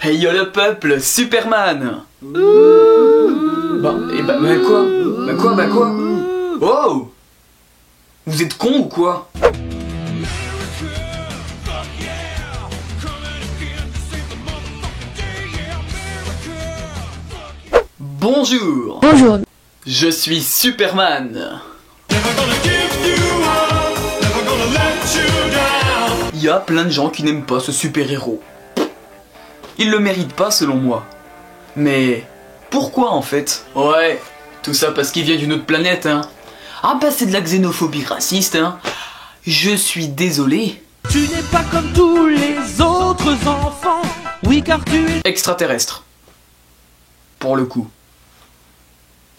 Hey yo le peuple, Superman. Bah quoi Oh, vous êtes con ou quoi? Bonjour. Bonjour. Je suis Superman. Il y a plein de gens qui n'aiment pas ce super-héros. Il le mérite pas selon moi. Mais pourquoi en fait? Ouais, tout ça parce qu'il vient d'une autre planète, hein. Ah bah c'est de la xénophobie raciste, hein. Je suis désolé. Tu n'es pas comme tous les autres enfants. Oui car tu es Extraterrestre. Pour le coup.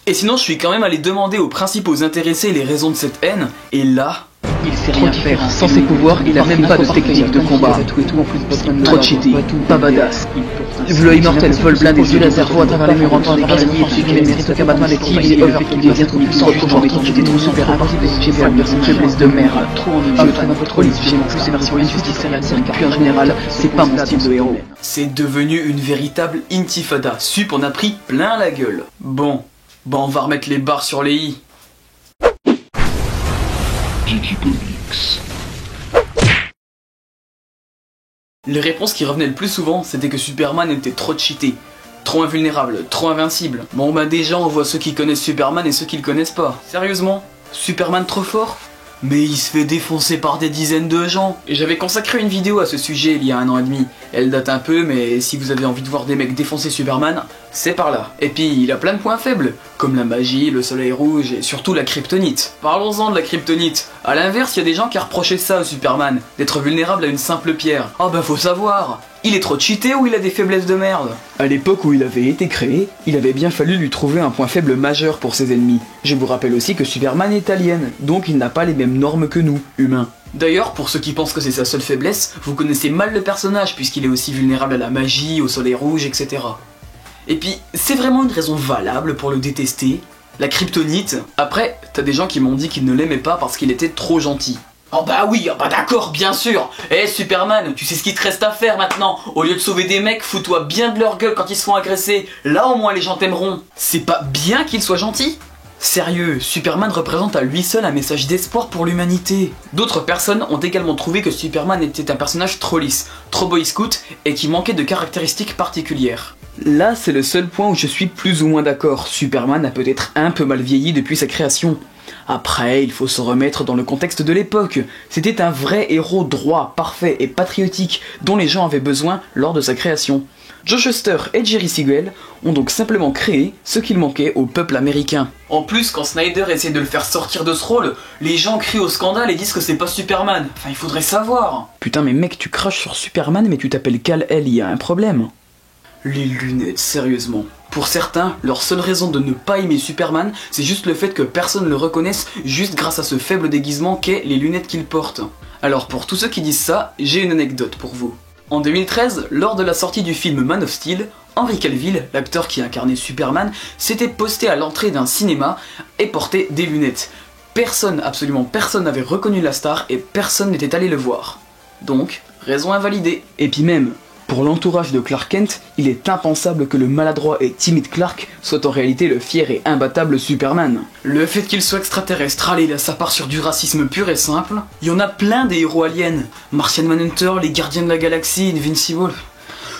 Et sinon je suis quand même allé demander aux principaux intéressés les raisons de cette haine, et là... Il sait rien faire, sans ses pouvoirs, il a même pas de technique de combat. Trop cheaté, pas badass. Le immortel, vol blindé, yeux laser, voit à travers les murs, entend les grenadiers, tu qui mérite aucun Batman et qui il est over, il devient trop puissant, aujourd'hui j'étais trop super imparti, j'ai fait une personne faiblesse de merde. Je le trouve un peu trop lisse, j'aime plus ces versions injustices, c'est la dire, car en général, c'est pas mon style de héros. C'est devenu une véritable intifada. Sup en a pris plein la gueule. Bon, on va remettre les barres sur les i. Les réponses qui revenaient le plus souvent, c'était que Superman était trop cheaté, trop invulnérable, trop invincible. Bon bah déjà on voit ceux qui connaissent Superman et ceux qui le connaissent pas. Sérieusement? Superman trop fort? Mais il se fait défoncer par des dizaines de gens. Et j'avais consacré une vidéo à ce sujet il y a 1 an et demi. Elle date un peu, mais si vous avez envie de voir des mecs défoncer Superman, c'est par là. Et puis il a plein de points faibles, comme la magie, le soleil rouge et surtout la kryptonite. Parlons-en de la kryptonite. A l'inverse, il y a des gens qui reprochaient ça au Superman, d'être vulnérable à une simple pierre. Ah bah faut savoir, il est trop cheaté ou il a des faiblesses de merde? À l'époque où il avait été créé, il avait bien fallu lui trouver un point faible majeur pour ses ennemis. Je vous rappelle aussi que Superman est alien, donc il n'a pas les mêmes normes que nous, humains. D'ailleurs, pour ceux qui pensent que c'est sa seule faiblesse, vous connaissez mal le personnage puisqu'il est aussi vulnérable à la magie, au soleil rouge, etc. Et puis, c'est vraiment une raison valable pour le détester? La kryptonite? Après, t'as des gens qui m'ont dit qu'ils ne l'aimaient pas parce qu'il était trop gentil. Oh bah oui, oh bah d'accord, bien sûr. Eh Superman, tu sais ce qu'il te reste à faire maintenant. Au lieu de sauver des mecs, fous-toi bien de leur gueule quand ils se font agresser. Là au moins les gens t'aimeront. C'est pas bien qu'il soit gentil? Sérieux, Superman représente à lui seul un message d'espoir pour l'humanité. D'autres personnes ont également trouvé que Superman était un personnage trop lisse, trop boy scout et qui manquait de caractéristiques particulières. Là, c'est le seul point où je suis plus ou moins d'accord. Superman a peut-être un peu mal vieilli depuis sa création. Après, il faut se remettre dans le contexte de l'époque. C'était un vrai héros droit, parfait et patriotique dont les gens avaient besoin lors de sa création. Joe Shuster et Jerry Siegel ont donc simplement créé ce qu'il manquait au peuple américain. En plus, quand Snyder essaie de le faire sortir de ce rôle, les gens crient au scandale et disent que c'est pas Superman. Enfin, il faudrait savoir. Putain, mais mec, tu craches sur Superman mais tu t'appelles Kal-El, il y a un problème. Les lunettes, sérieusement. Pour certains, leur seule raison de ne pas aimer Superman, c'est juste le fait que personne le reconnaisse juste grâce à ce faible déguisement qu'est les lunettes qu'il porte. Alors pour tous ceux qui disent ça, j'ai une anecdote pour vous. En 2013, lors de la sortie du film Man of Steel, Henry Cavill, l'acteur qui incarnait Superman, s'était posté à l'entrée d'un cinéma et portait des lunettes. Personne, absolument personne n'avait reconnu la star et personne n'était allé le voir. Donc, raison invalidée. Et puis même, pour l'entourage de Clark Kent, il est impensable que le maladroit et timide Clark soit en réalité le fier et imbattable Superman. Le fait qu'il soit extraterrestre, allez là ça part sur du racisme pur et simple. Il y en a plein des héros aliens. Martian Manhunter, les Gardiens de la Galaxie, Invincible...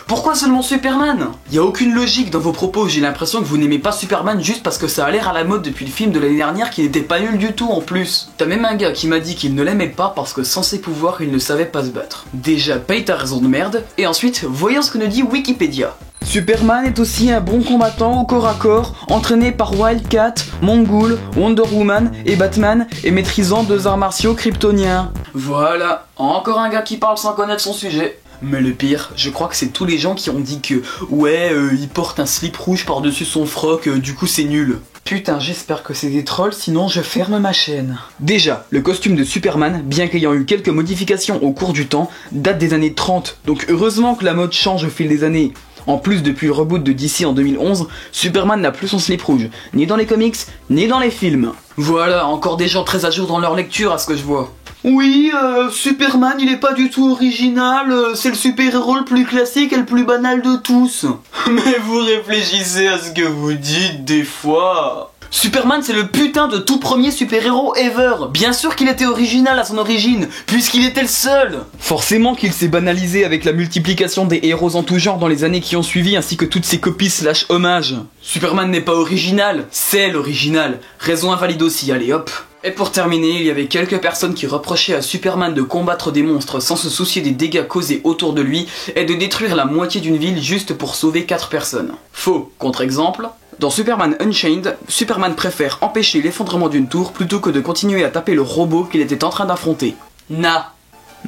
Pourquoi seulement Superman? Y a aucune logique dans vos propos, j'ai l'impression que vous n'aimez pas Superman juste parce que ça a l'air à la mode depuis le film de l'année dernière qui n'était pas nul du tout en plus. T'as même un gars qui m'a dit qu'il ne l'aimait pas parce que sans ses pouvoirs il ne savait pas se battre. Déjà paye ta raison de merde, et ensuite voyons ce que nous dit Wikipédia. Superman est aussi un bon combattant au corps à corps, entraîné par Wildcat, Mongul, Wonder Woman et Batman et maîtrisant 2 arts martiaux kryptoniens. Voilà, encore un gars qui parle sans connaître son sujet. Mais le pire, je crois que c'est tous les gens qui ont dit que ouais, il porte un slip rouge par-dessus son froc, du coup c'est nul. Putain, j'espère que c'est des trolls, sinon je ferme ma chaîne. Déjà, le costume de Superman, bien qu'ayant eu quelques modifications au cours du temps, date des années 30, donc heureusement que la mode change au fil des années. En plus, depuis le reboot de DC en 2011, Superman n'a plus son slip rouge, ni dans les comics, ni dans les films. Voilà, encore des gens très à jour dans leur lecture à ce que je vois. Oui, Superman il est pas du tout original, c'est le super-héros le plus classique et le plus banal de tous. Mais vous réfléchissez à ce que vous dites des fois. Superman c'est le putain de tout premier super-héros ever. Bien sûr qu'il était original à son origine, puisqu'il était le seul. Forcément qu'il s'est banalisé avec la multiplication des héros en tout genre dans les années qui ont suivi, ainsi que toutes ces copies slash hommages. Superman n'est pas original, c'est l'original. Raison invalide aussi, allez hop. Et pour terminer, il y avait quelques personnes qui reprochaient à Superman de combattre des monstres sans se soucier des dégâts causés autour de lui et de détruire la moitié d'une ville juste pour sauver 4 personnes. Faux, contre-exemple. Dans Superman Unchained, Superman préfère empêcher l'effondrement d'une tour plutôt que de continuer à taper le robot qu'il était en train d'affronter.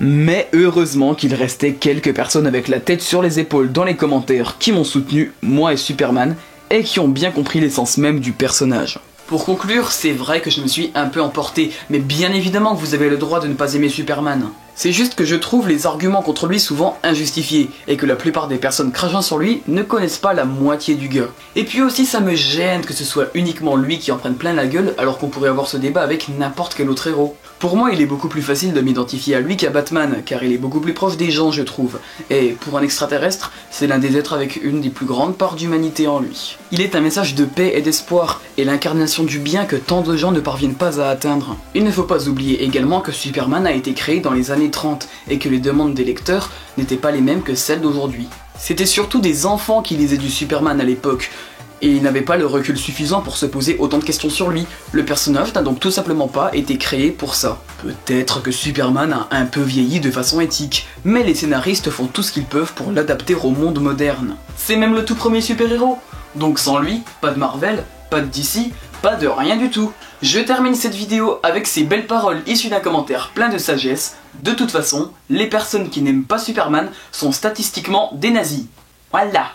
Mais heureusement qu'il restait quelques personnes avec la tête sur les épaules dans les commentaires qui m'ont soutenu, moi et Superman, et qui ont bien compris l'essence même du personnage. Pour conclure, c'est vrai que je me suis un peu emporté, mais bien évidemment que vous avez le droit de ne pas aimer Superman. C'est juste que je trouve les arguments contre lui souvent injustifiés, et que la plupart des personnes crachant sur lui ne connaissent pas la moitié du gars. Et puis aussi ça me gêne que ce soit uniquement lui qui en prenne plein la gueule, alors qu'on pourrait avoir ce débat avec n'importe quel autre héros. Pour moi il est beaucoup plus facile de m'identifier à lui qu'à Batman, car il est beaucoup plus proche des gens je trouve, et pour un extraterrestre, c'est l'un des êtres avec une des plus grandes parts d'humanité en lui. Il est un message de paix et d'espoir, et l'incarnation du bien que tant de gens ne parviennent pas à atteindre. Il ne faut pas oublier également que Superman a été créé dans les années 30 et que les demandes des lecteurs n'étaient pas les mêmes que celles d'aujourd'hui. C'était surtout des enfants qui lisaient du Superman à l'époque, et ils n'avaient pas le recul suffisant pour se poser autant de questions sur lui. Le personnage n'a donc tout simplement pas été créé pour ça. Peut-être que Superman a un peu vieilli de façon éthique, mais les scénaristes font tout ce qu'ils peuvent pour l'adapter au monde moderne. C'est même le tout premier super-héros, donc sans lui, pas de Marvel, pas de DC, pas de rien du tout. Je termine cette vidéo avec ces belles paroles issues d'un commentaire plein de sagesse. De toute façon, les personnes qui n'aiment pas Superman sont statistiquement des nazis. Voilà.